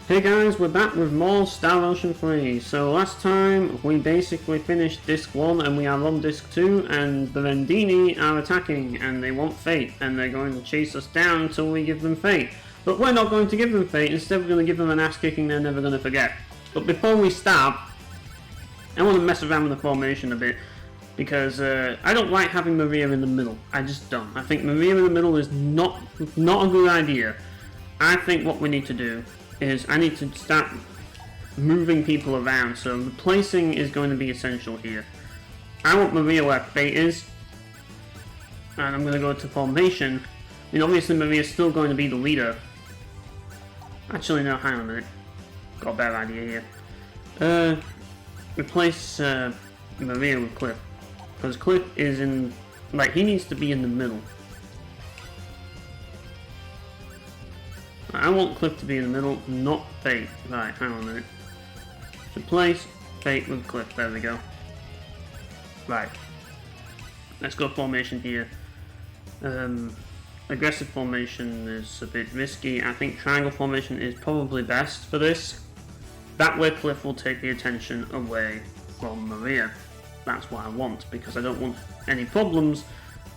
Hey guys, we're back with more Star Ocean 3. So last time we basically finished Disc 1 and we are on Disc 2 and the Vendini are attacking and they want Fate and they're going to chase us down until we give them Fate. But we're not going to give them Fate, instead we're going to give them an ass kicking they're never going to forget. But before we start, I want to mess around with the formation a bit because I don't like having Maria in the middle. I just don't. I think Maria in the middle is not a good idea. I think what we need to do is I need to start moving people around, so replacing is going to be essential here. I want Maria where Fate is, and I'm going to go to formation. I mean, obviously Maria's still going to be the leader. Actually, no, hang on a minute. Got a better idea here. Replace Maria with Cliff, because Cliff is in, like, he needs to be in the middle. I want Cliff to be in the middle, not Fate. Right, hang on a minute. Replace Fate with Cliff, there we go. Right. Let's go formation here. Aggressive formation is a bit risky. I think triangle formation is probably best for this. That way Cliff will take the attention away from Maria. That's what I want, because I don't want any problems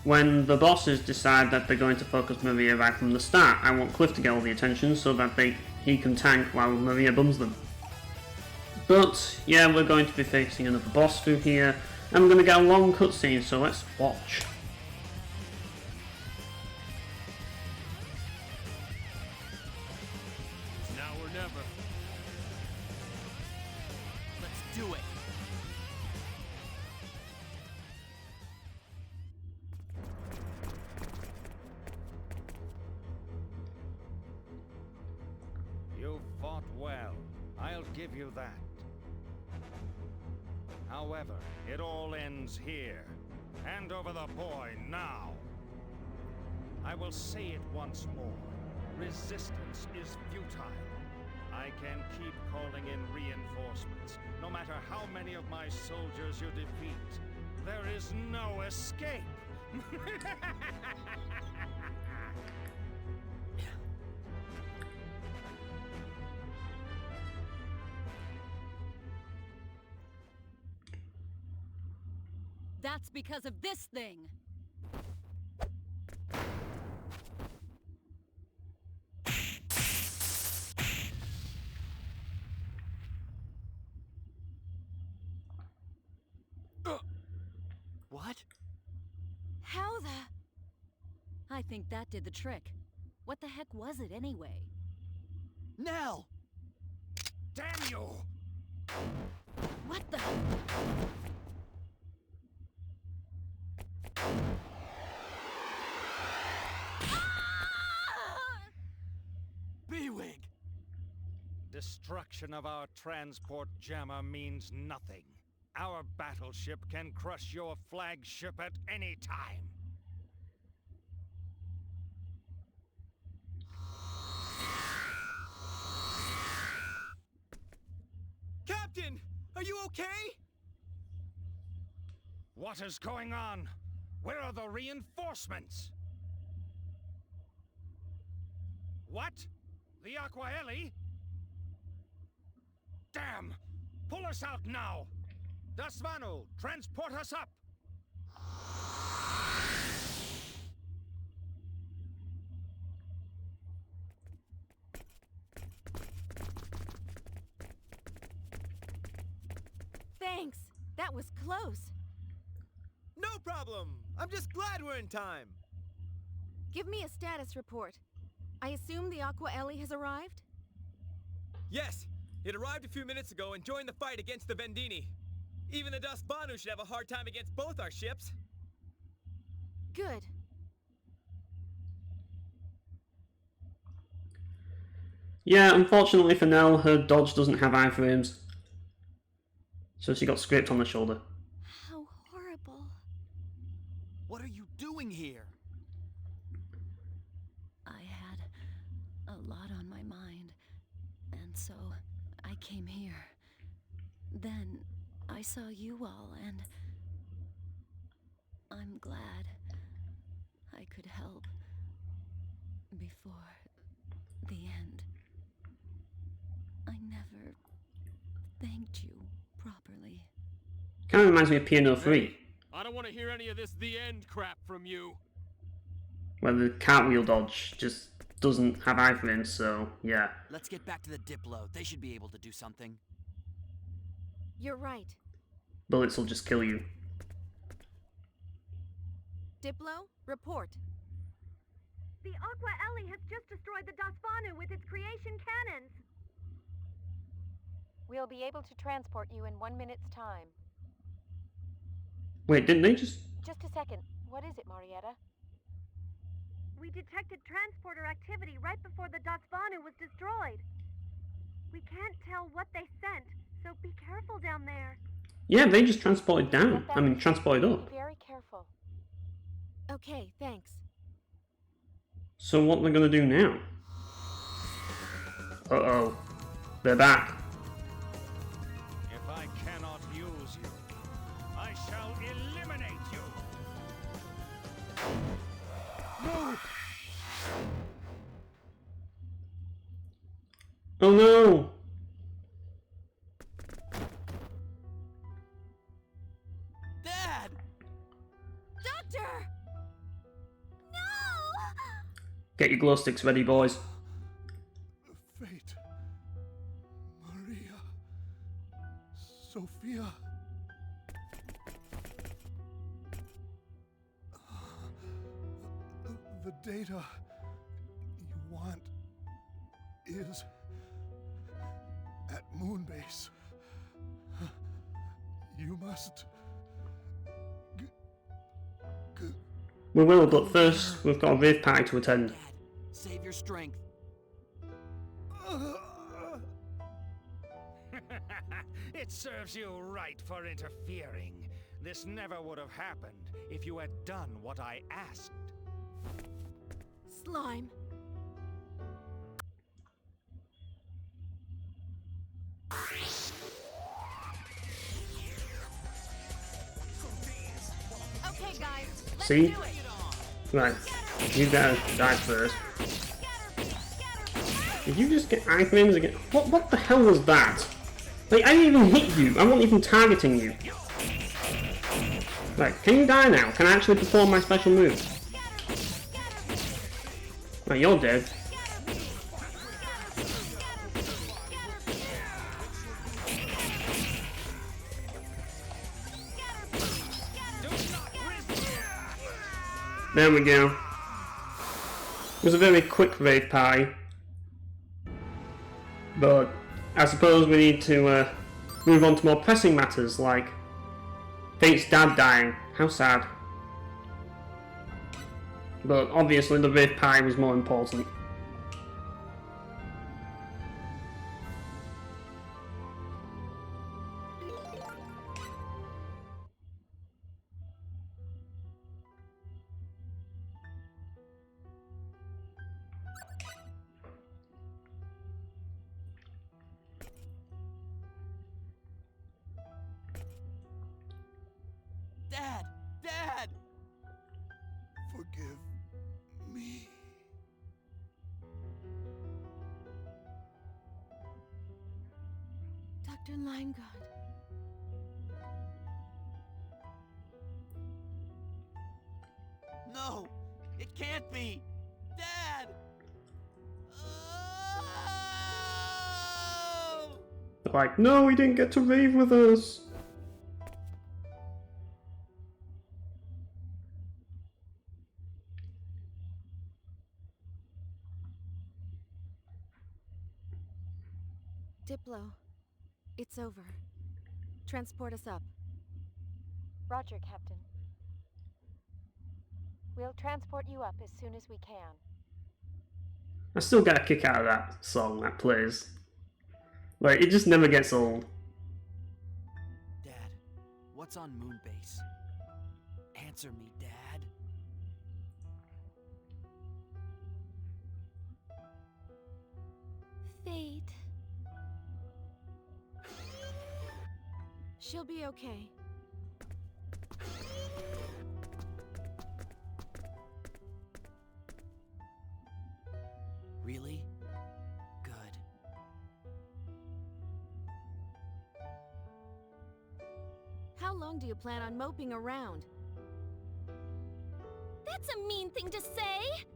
when the bosses decide that they're going to focus Maria right from the start. I want Cliff to get all the attention so that he can tank while Maria bums them. But yeah, we're going to be facing another boss through here, and we're going to get a long cutscene, so let's watch. Now or never. Let's do it. You fought well. I'll give you that. However, it all ends here. Hand over the boy now. I will say it once more. Resistance is futile. I can keep calling in reinforcements, no matter how many of my soldiers you defeat. There is no escape. That's because of this thing! What? How the... I think that did the trick. What the heck was it anyway? Nell! Damn you! What the... B-Wing! Destruction of our transport jammer means nothing. Our battleship can crush your flagship at any time. Captain! Are you okay? What is going on? Where are the reinforcements? What? The Aquaeli? Damn! Pull us out now! Dasvanu, transport us up! Thanks! That was close! No problem! I'm just glad we're in time! Give me a status report. I assume the Aqua Ellie has arrived? Yes! It arrived a few minutes ago and joined the fight against the Vendini. Even the Dasvanu should have a hard time against both our ships. Good. Yeah, unfortunately for Nell, her dodge doesn't have iframes, so she got scraped on the shoulder. How horrible. What are you doing here? I had a lot on my mind, and so I came here. Then I saw you all, and I'm glad I could help before the end. never thanked you properly. Kind of reminds me of Piano 3, I don't want to hear any of this the end crap from you. where the cartwheel dodge just doesn't have iframes, so yeah. Let's get back to the Diplo. They should be able to do something. You're right. Bullets will just kill you. Diplo, report. The Aqua Ellie has just destroyed the Dasvanu with its creation cannons. We'll be able to transport you in 1 minute's time. Wait, didn't they just... Just a second. What is it, Marietta? We detected transporter activity right before the Dasvanu was destroyed. We can't tell what they sent, so be careful down there. Yeah, they just transported down. I mean, transported up. Be very careful. Okay, thanks. So what are they gonna do now? Uh-oh. They're back. If I cannot use you, I shall eliminate you. Oh no! Dad! Doctor! No! Get your glow sticks ready, boys. Fate. Maria. Sophia. The data you want is at Moonbase. You must... We will, but first we've got a rave party to attend. Dad, save your strength. It serves you right for interfering. This never would have happened if you had done what I asked. Slime. Okay, guys, let's See? do it. Right, you gotta die first. Did you just get iframes again? What the hell was that? Like, I didn't even hit you. I wasn't even targeting you. Right, can you die now? Can I actually perform my special move? Right, you're dead. There we go. It was a very quick raid party. But I suppose we need to move on to more pressing matters like Fate's dad dying. How sad. But obviously the raid party was more important. Dad! Dad! Forgive me. Dr. Leingod. No! It can't be! Dad! Oh! Like, no, he didn't get to rave with us. Diplo. It's over. Transport us up. Roger, Captain. We'll transport you up as soon as we can. I still get a kick out of that song that plays. Like, it just never gets old. Dad, what's on Moonbase? Answer me, Dad. Fate. She'll be okay. Really? Good. How long do you plan on moping around? That's a mean thing to say!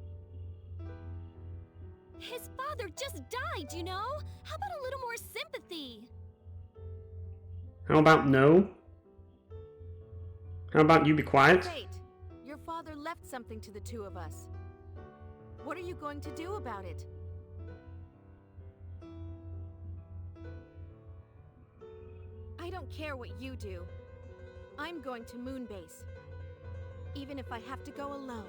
His father just died, you know? How about a little more sympathy? How about no? How about you be quiet? Fate, your father left something to the two of us. What are you going to do about it? I don't care what you do. I'm going to Moonbase. Even if I have to go alone.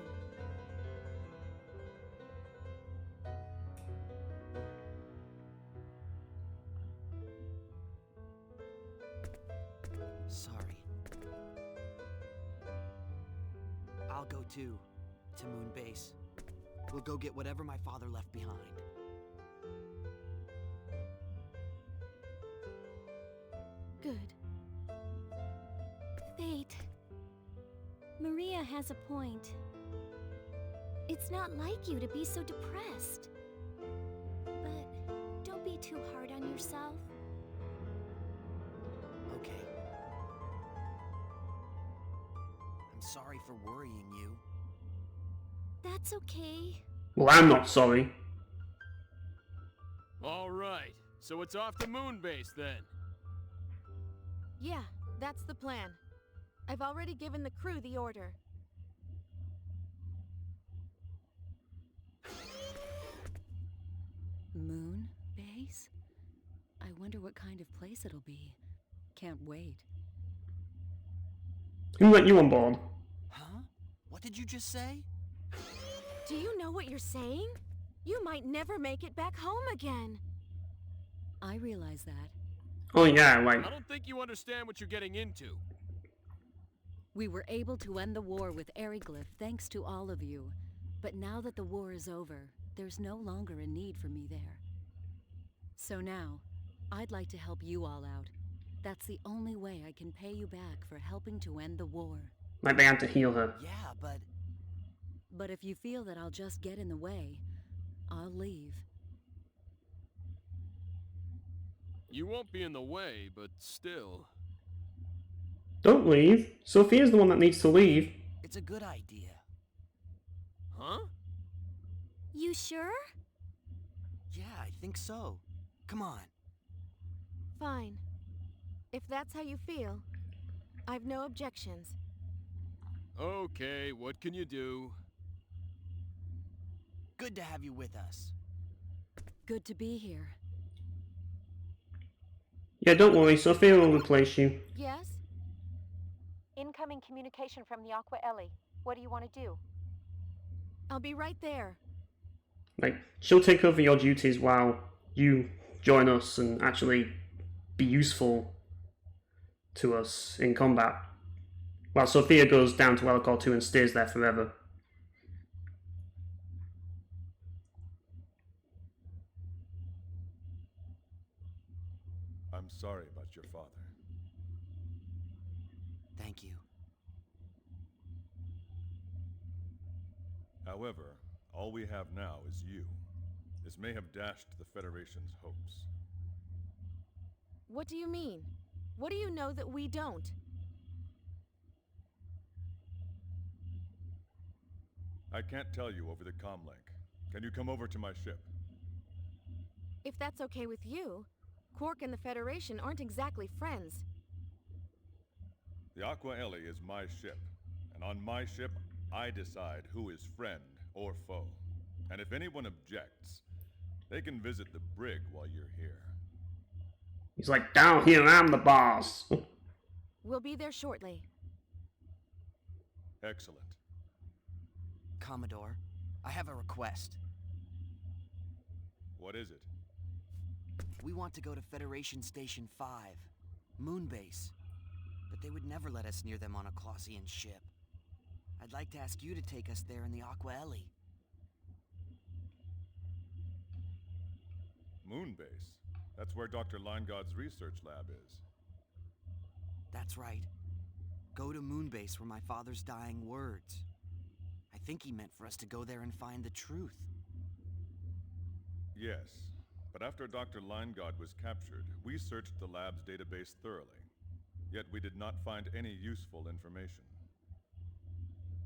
Sorry. I'll go too, to Moonbase. We'll go get whatever my father left behind. Good. Fate. Maria has a point. It's not like you to be so depressed. But don't be too hard on yourself. Okay. I'm sorry for worrying you. That's okay. Well, I'm not sorry. All right, so it's off to Moonbase then. Yeah, that's the plan. I've already given the crew the order. Moon base? I wonder what kind of place it'll be. Can't wait. Who let you on board? Huh? What did you just say? Do you know what you're saying? You might never make it back home again. I realize that. Oh yeah, like... I don't think you understand what you're getting into. We were able to end the war with Eriglyph thanks to all of you. But now that the war is over, there's no longer a need for me there. So now, I'd like to help you all out. That's the only way I can pay you back for helping to end the war. Like they had to heal her. Yeah, but... But if you feel that I'll just get in the way, I'll leave. You won't be in the way, but still. Don't leave. Sophia's the one that needs to leave. It's a good idea. Huh? You sure? Yeah, I think so. Come on. Fine. If that's how you feel, I've no objections. Okay, what can you do? Good to have you with us. Good to be here. Yeah, don't worry, Sophia will replace you. Yes? Incoming communication from the Aqua Ellie. What do you want to do? I'll be right there. Like, she'll take over your duties while you join us and actually be useful to us in combat. While Sophia goes down to Elcor 2 and stays there forever. I'm sorry about your father. Thank you. However, all we have now is you. This may have dashed the Federation's hopes. What do you mean? What do you know that we don't? I can't tell you over the comlink. Can you come over to my ship? If that's okay with you, Quark and the Federation aren't exactly friends. The Aqua Ellie is my ship, and on my ship, I decide who is friend or foe. And if anyone objects, they can visit the brig while you're here. He's like, down here, I'm the boss. We'll be there shortly. Excellent. Commodore, I have a request. What is it? We want to go to Federation Station 5, Moonbase. But they would never let us near them on a Clausian ship. I'd like to ask you to take us there in the Aqua Ellie. Moonbase? That's where Dr. Linegod's research lab is. That's right. Go to Moonbase where my father's dying words. I think he meant for us to go there and find the truth. Yes, but after Dr. Linegod was captured, we searched the lab's database thoroughly. Yet we did not find any useful information.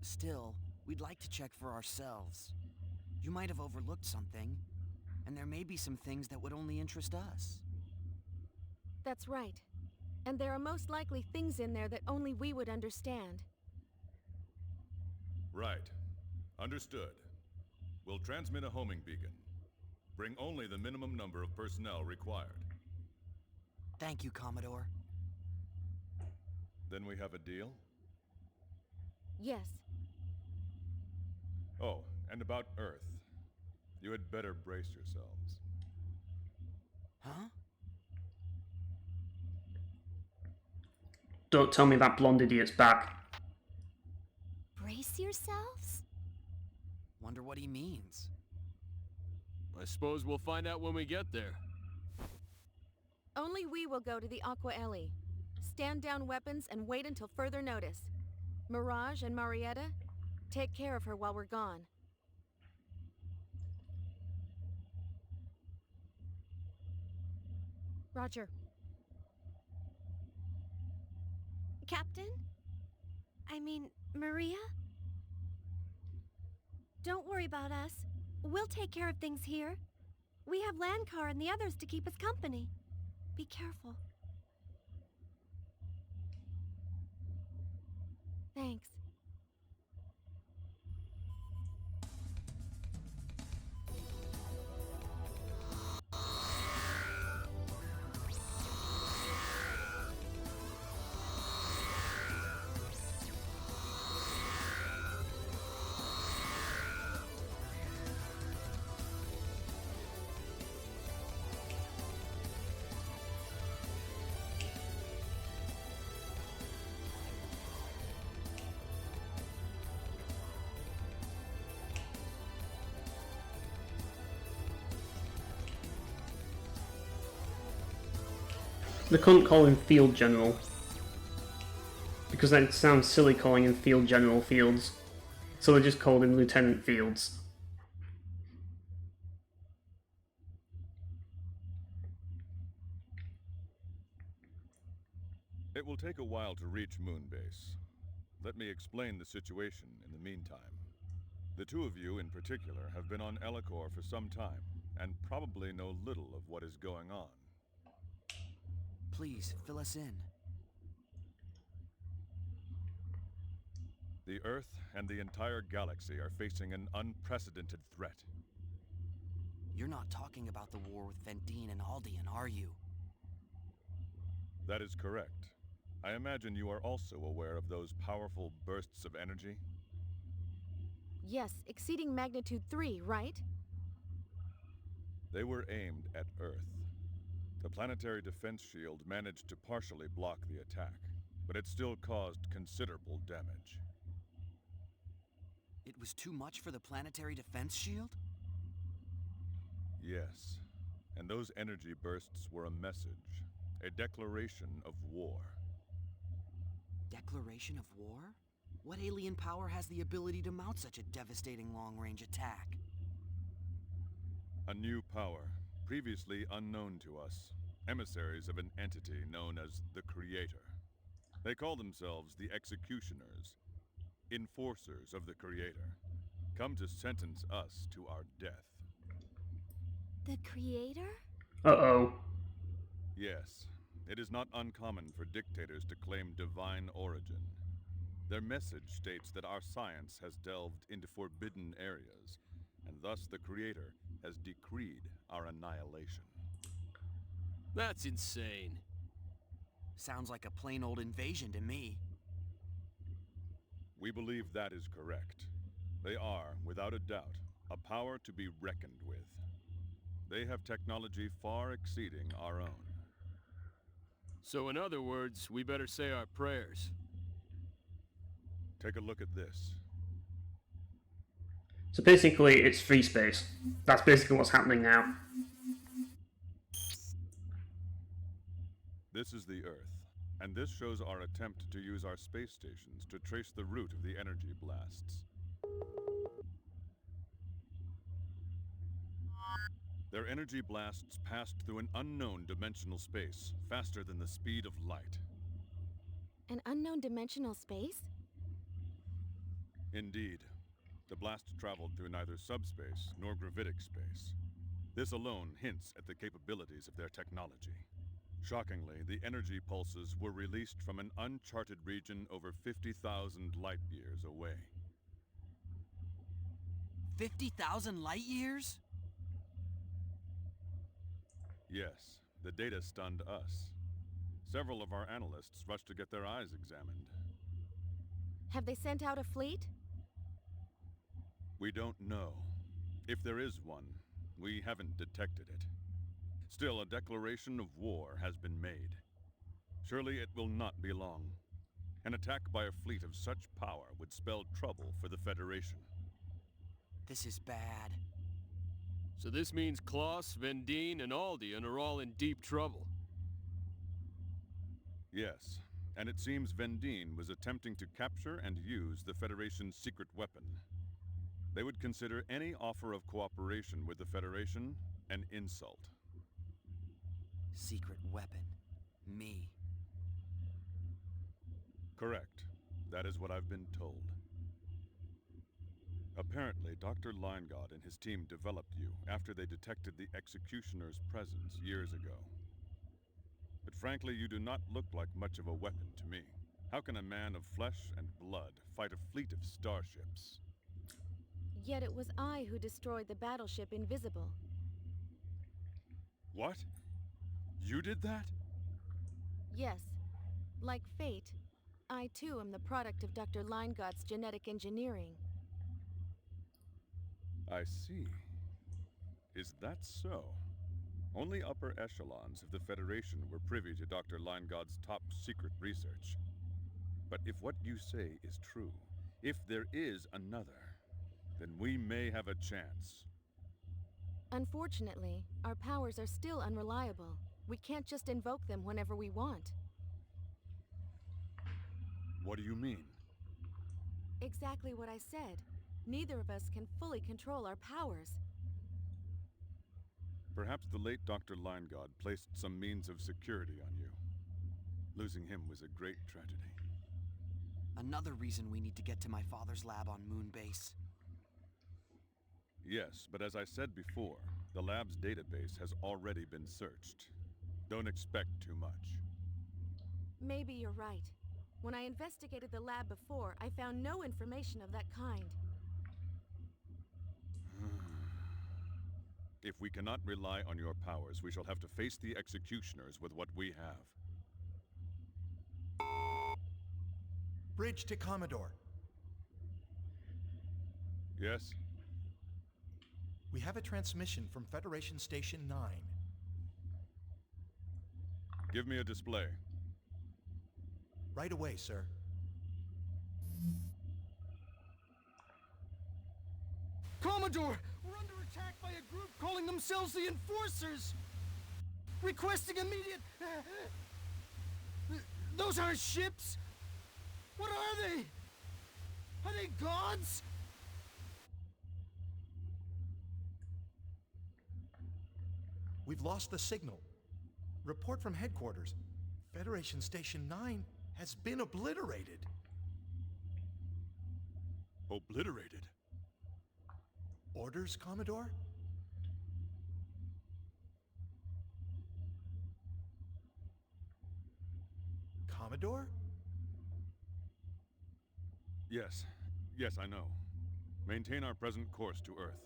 Still, we'd like to check for ourselves. You might have overlooked something, and there may be some things that would only interest us. That's right. And there are most likely things in there that only we would understand. Right. Understood. We'll transmit a homing beacon. Bring only the minimum number of personnel required. Thank you, Commodore. Then we have a deal? Yes. Oh, and about Earth. You had better brace yourselves. Huh? Don't tell me that blonde idiot's back. Brace yourselves? Wonder what he means. I suppose we'll find out when we get there. Only we will go to the Aqua Ellie. Stand down weapons and wait until further notice. Mirage and Marietta, take care of her while we're gone. Roger. Captain? I mean, Maria? Don't worry about us. We'll take care of things here. We have Landcar and the others to keep us company. Be careful. Thanks. They couldn't call him Field General. Because that sounds silly calling him Field General Fields. So they just called him Lieutenant Fields. It will take a while to reach Moonbase. Let me explain the situation in the meantime. The two of you in particular have been on Ellicor for some time, and probably know little of what is going on. Please, fill us in. The Earth and the entire galaxy are facing an unprecedented threat. You're not talking about the war with Vendine and Aldean, are you? That is correct. I imagine you are also aware of those powerful bursts of energy? Yes, exceeding magnitude 3, right? They were aimed at Earth. The planetary defense shield managed to partially block the attack, but it still caused considerable damage. It was too much for the planetary defense shield? Yes, and those energy bursts were a message, a declaration of war. Declaration of war? What alien power has the ability to mount such a devastating long-range attack? A new power, previously unknown to us, emissaries of an entity known as the Creator. They call themselves the Executioners, enforcers of the Creator, come to sentence us to our death. The Creator? Uh-oh. Yes, it is not uncommon for dictators to claim divine origin. Their message states that our science has delved into forbidden areas, and thus the Creator has decreed our annihilation. That's insane. Sounds like a plain old invasion to me. We believe that is correct. They are, without a doubt, a power to be reckoned with. They have technology far exceeding our own. So in other words, we better say our prayers. Take a look at this. So basically, it's free space. That's basically what's happening now. This is the Earth, and this shows our attempt to use our space stations to trace the route of the energy blasts. Their energy blasts passed through an unknown dimensional space, faster than the speed of light. An unknown dimensional space? Indeed. The blast traveled through neither subspace nor gravitic space. This alone hints at the capabilities of their technology. Shockingly, the energy pulses were released from an uncharted region over 50,000 light-years away. 50,000 light years? Yes, the data stunned us. Several of our analysts rushed to get their eyes examined. Have they sent out a fleet? We don't know. If there is one, we haven't detected it. Still, a declaration of war has been made. Surely it will not be long. An attack by a fleet of such power would spell trouble for the Federation. This is bad. So this means Klaus, Vendine, and Aldian are all in deep trouble. Yes, and it seems Vendine was attempting to capture and use the Federation's secret weapon. They would consider any offer of cooperation with the Federation an insult. Secret weapon. Me. Correct. That is what I've been told. Apparently, Dr. Linegaud and his team developed you after they detected the Executioner's presence years ago. But frankly, you do not look like much of a weapon to me. How can a man of flesh and blood fight a fleet of starships? Yet it was I who destroyed the battleship Invisible. What? You did that? Yes. Like fate, I too am the product of Dr. Linegaud's genetic engineering. I see. Is that so? Only upper echelons of the Federation were privy to Dr. Linegaud's top secret research. But if what you say is true, if there is another, then we may have a chance. Unfortunately, our powers are still unreliable. We can't just invoke them whenever we want. What do you mean? Exactly what I said. Neither of us can fully control our powers. Perhaps the late Dr. Linegaud placed some means of security on you. Losing him was a great tragedy. Another reason we need to get to my father's lab on Moonbase. Yes, but as I said before, the lab's database has already been searched. Don't expect too much. Maybe you're right. When I investigated the lab before, I found no information of that kind. If we cannot rely on your powers, we shall have to face the Executioners with what we have. Bridge to Commodore. Yes? We have a transmission from Federation Station 9. Give me a display. Right away, sir. Commodore! We're under attack by a group calling themselves the Enforcers! Requesting immediate... Those aren't ships! What are they? Are they gods? We've lost the signal. Report from headquarters. Federation Station 9 has been obliterated. Obliterated? Orders, Commodore? Commodore? Yes. Yes, I know. Maintain our present course to Earth.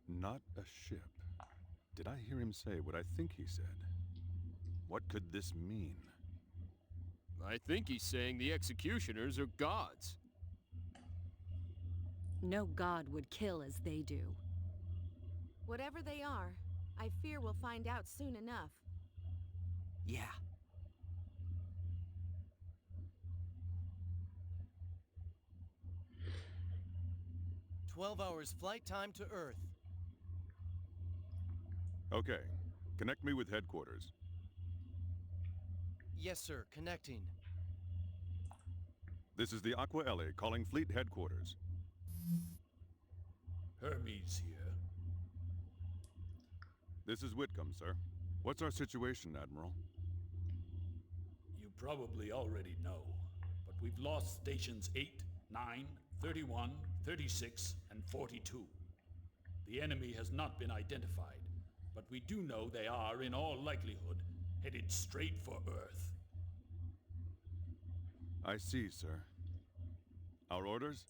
Not a ship. Did I hear him say what I think he said? What could this mean? I think he's saying the Executioners are gods. No god would kill as they do. Whatever they are, I fear we'll find out soon enough. Yeah. "12 hours flight time to Earth." Okay. Connect me with headquarters. Yes, sir. Connecting. This is the Aqua Ellie calling fleet headquarters. Hermes here. This is Whitcomb, sir. What's our situation, Admiral? You probably already know, but we've lost stations 8, 9, 31, 36, and 42. The enemy has not been identified, but we do know they are, in all likelihood, headed straight for Earth. I see, sir. Our orders?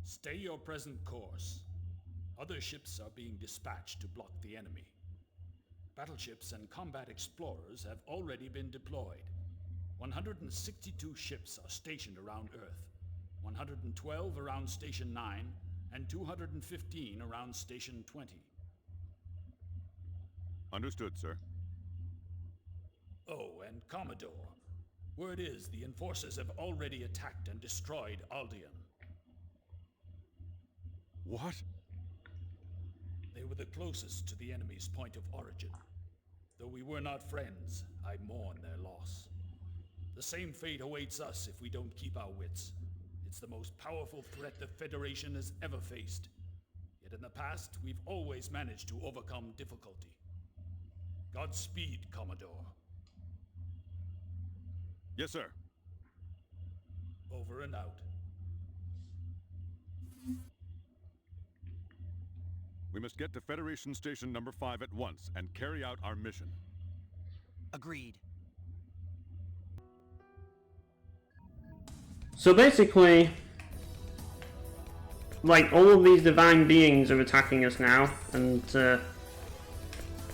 Stay your present course. Other ships are being dispatched to block the enemy. Battleships and combat explorers have already been deployed. 162 ships are stationed around Earth, 112 around Station 9, and 215 around Station 20. Understood, sir. Oh, and Commodore, word is the Enforcers have already attacked and destroyed Aldean. What? They were the closest to the enemy's point of origin. Though we were not friends, I mourn their loss. The same fate awaits us if we don't keep our wits. It's the most powerful threat the Federation has ever faced. Yet in the past, we've always managed to overcome difficulty. Godspeed, Commodore. Yes, sir. Over and out. We must get to Federation Station number 5 at once and carry out our mission. Agreed. So basically, like, all of these divine beings are attacking us now, and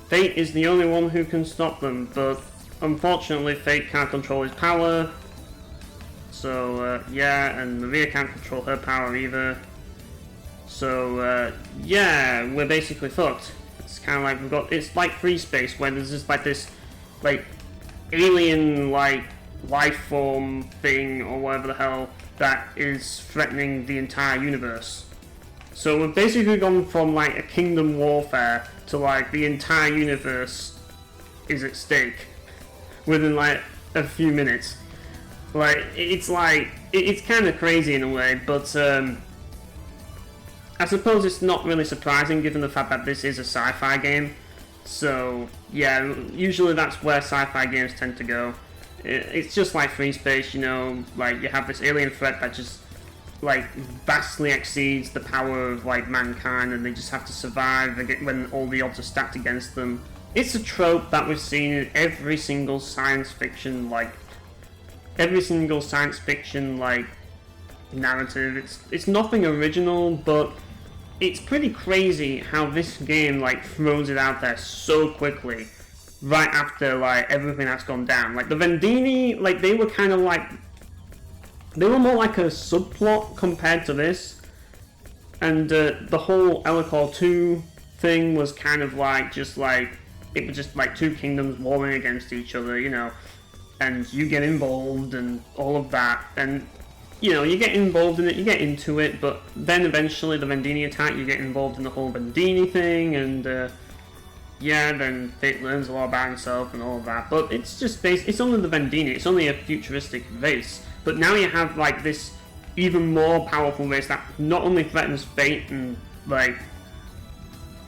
Fate is the only one who can stop them, but unfortunately Fate can't control his power, so yeah, and Maria can't control her power either. So, yeah, we're basically fucked. It's kind of like it's like free space, where there's just like this, like, alien, like, life form thing, or whatever the hell, that is threatening the entire universe. So we've basically gone from, like, a kingdom warfare to, like, the entire universe is at stake within, like, a few minutes. Like, it's kind of crazy in a way, but, I suppose it's not really surprising given the fact that this is a sci-fi game. So, yeah, usually that's where sci-fi games tend to go. It's just like free space, you know, like you have this alien threat that just, like, vastly exceeds the power of, like, mankind, and they just have to survive when all the odds are stacked against them. It's a trope that we've seen in every single science fiction, like, narrative. It's nothing original, but it's pretty crazy how this game, like, throws it out there so quickly right after, like, everything that's gone down. Like, the Vendini, like, they were kind of like, they were more like a subplot compared to this, and the whole Elicor 2 thing was kind of like, just like, it was just like two kingdoms warring against each other, you know, and you get involved and all of that, and you know, you get involved in it, you get into it, but then eventually the Vendini attack, you get involved in the whole Vendini thing, and yeah, then Fate learns a lot about himself and all of that, but it's just it's only the Vendini, it's only a futuristic race, but now you have, like, this even more powerful race that not only threatens Fate and, like,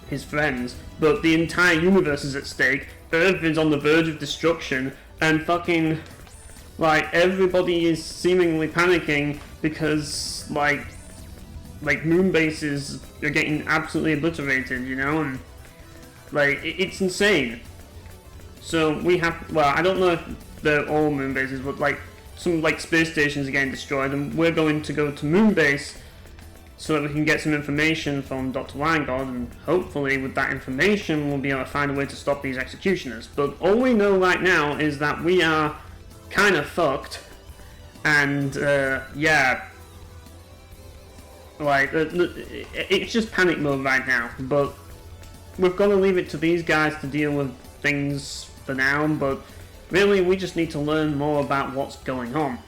his friends, but the entire universe is at stake, Earth is on the verge of destruction, and fucking, like, everybody is seemingly panicking because, like moon bases are getting absolutely obliterated, you know, and, like, it's insane. So we have, well, I don't know if they're all moon bases, but, like, some, like, space stations are getting destroyed, and we're going to go to moon base so that we can get some information from Dr. Weingard, and hopefully with that information we'll be able to find a way to stop these executioners. But all we know right now is that we are kind of fucked, and yeah, like, it's just panic mode right now, but we've got to leave it to these guys to deal with things for now, but really we just need to learn more about what's going on.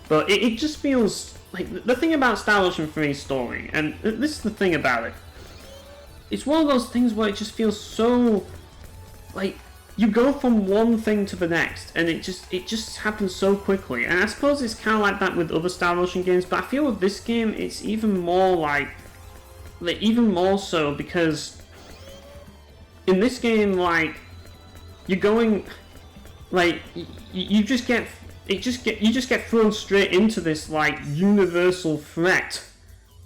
But it just feels like, the thing about Star Ocean 3's story, and this is the thing about it, it's one of those things where it just feels so, like, you go from one thing to the next, and it just happens so quickly. And I suppose it's kind of like that with other Star Ocean games, but I feel with this game it's even more like even more so, because in this game, like, you're going, like, you just get thrown straight into this, like, universal threat,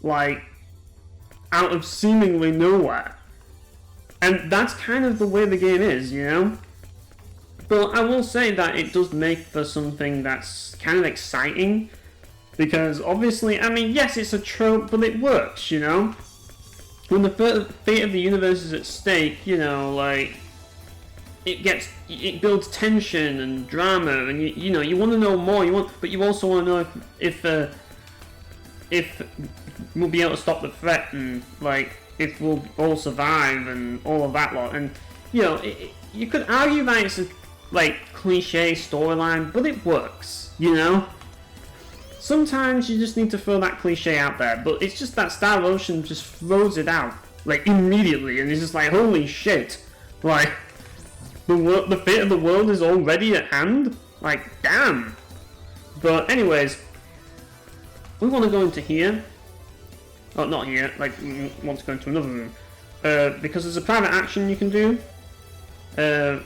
like, out of seemingly nowhere. And that's kind of the way the game is, you know? But I will say that it does make for something that's kind of exciting, because obviously, I mean, yes, it's a trope, but it works, you know? When the fate of the universe is at stake, you know, like, it builds tension and drama, and you know, you want to know more, but you also want to know if we'll be able to stop the threat, and, like, if we'll all survive, and all of that lot. And, you know, you could argue that it's a, like, cliche storyline, but it works, you know? Sometimes you just need to throw that cliche out there, but it's just that Star Ocean just throws it out, like, immediately, and it's just like, holy shit, like, the fate of the world is already at hand? Like, damn. But anyways, we want to go into here. Oh, not here, like, we want to go into another room. Because there's a private action you can do. If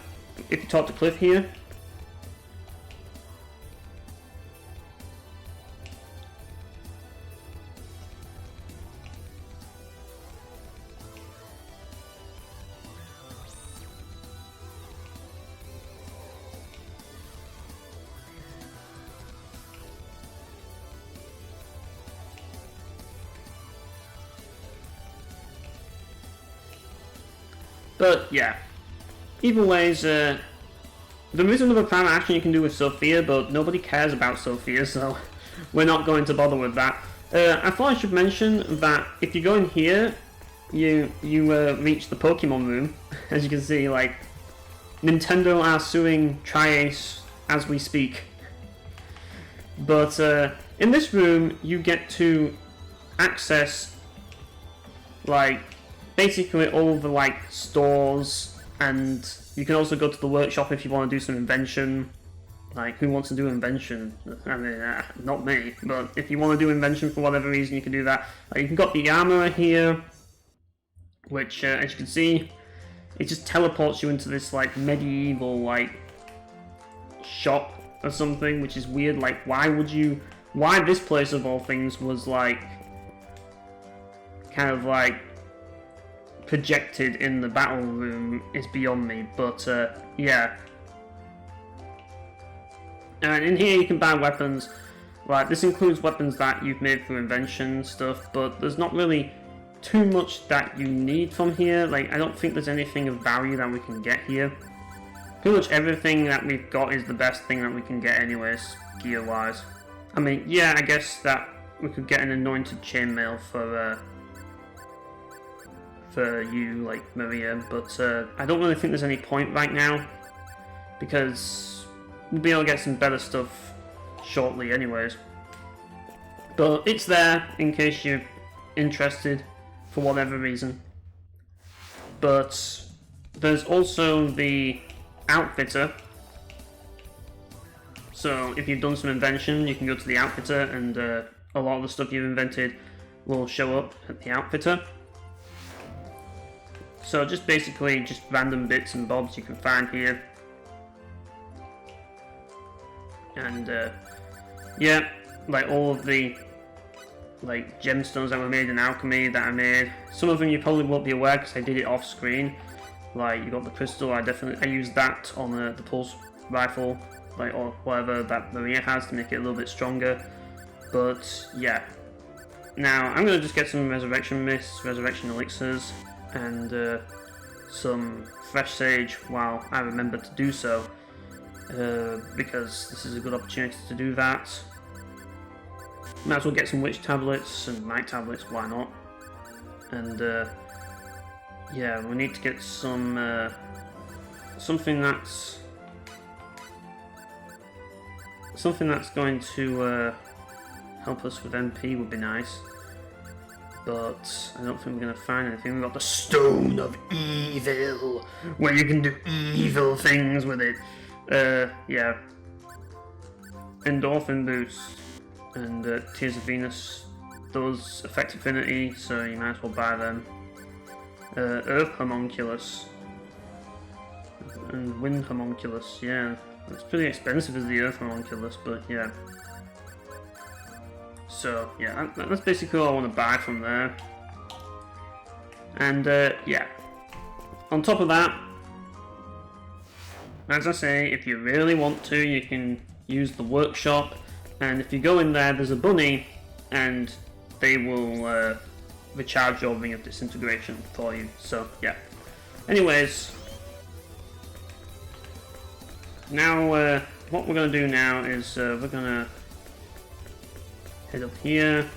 you talk to Cliff here. But yeah, either ways, there is another private action you can do with Sophia, but nobody cares about Sophia, so we're not going to bother with that. I thought I should mention that if you go in here, you reach the Pokemon room. As you can see, like, Nintendo are suing Tri-Ace as we speak. But in this room, you get to access, like, basically all the, like, stores, and you can also go to the workshop if you want to do some invention. Like, who wants to do invention? I mean, not me, but if you want to do invention for whatever reason, you can do that. You can got the armor here, which, as you can see, it just teleports you into this, like, medieval, like, shop or something, which is weird. Like, why this place of all things was, like, kind of, like, projected in the battle room is beyond me, but yeah. And in here you can buy weapons. Right, this includes weapons that you've made through invention stuff, but there's not really too much that you need from here. Like, I don't think there's anything of value that we can get here. Pretty much everything that we've got is the best thing that we can get anyways, gear-wise. I mean, yeah, I guess that we could get an anointed chainmail for you, like, Maria, but I don't really think there's any point right now, because we'll be able to get some better stuff shortly anyways. But it's there in case you're interested for whatever reason. But there's also the outfitter. So if you've done some invention, you can go to the outfitter, and a lot of the stuff you've invented will show up at the outfitter. So just basically just random bits and bobs you can find here. And yeah, like all of the, like, gemstones that were made in alchemy that I made. Some of them you probably won't be aware because I did it off screen. Like, you got the crystal, I used that on the pulse rifle, like, or whatever that Maria has to make it a little bit stronger. But yeah. Now I'm gonna just get some resurrection mists, resurrection elixirs, and some fresh sage while I remember to do so, because this is a good opportunity to do that. Might as well get some witch tablets and night tablets, why not? And yeah, we need to get some something that's going to help us with MP would be nice. But I don't think we're going to find anything. We've got the Stone of Evil, where you can do evil things with it. Yeah. Endorphin boots and Tears of Venus. Those affect affinity, so you might as well buy them. Earth Homunculus. And wind homunculus, yeah. It's pretty expensive as the earth homunculus, but yeah. So, yeah, that's basically all I want to buy from there. And, yeah. On top of that, as I say, if you really want to, you can use the workshop. And if you go in there, there's a bunny, and they will recharge your ring of disintegration for you. So, yeah. Anyways, now what we're going to do now is we're going to head up here,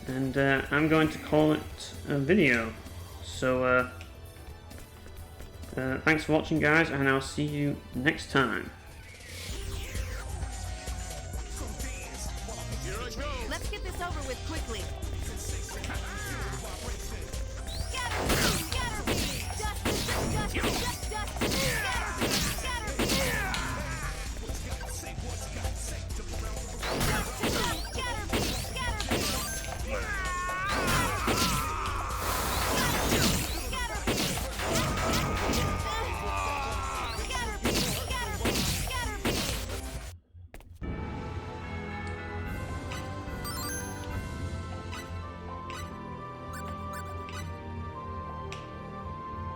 and I'm going to call it a video. So thanks for watching, guys, and I'll see you next time. Let's get this over with quickly. Scatter! Scatter! Dust! Dust! Dust! Dust!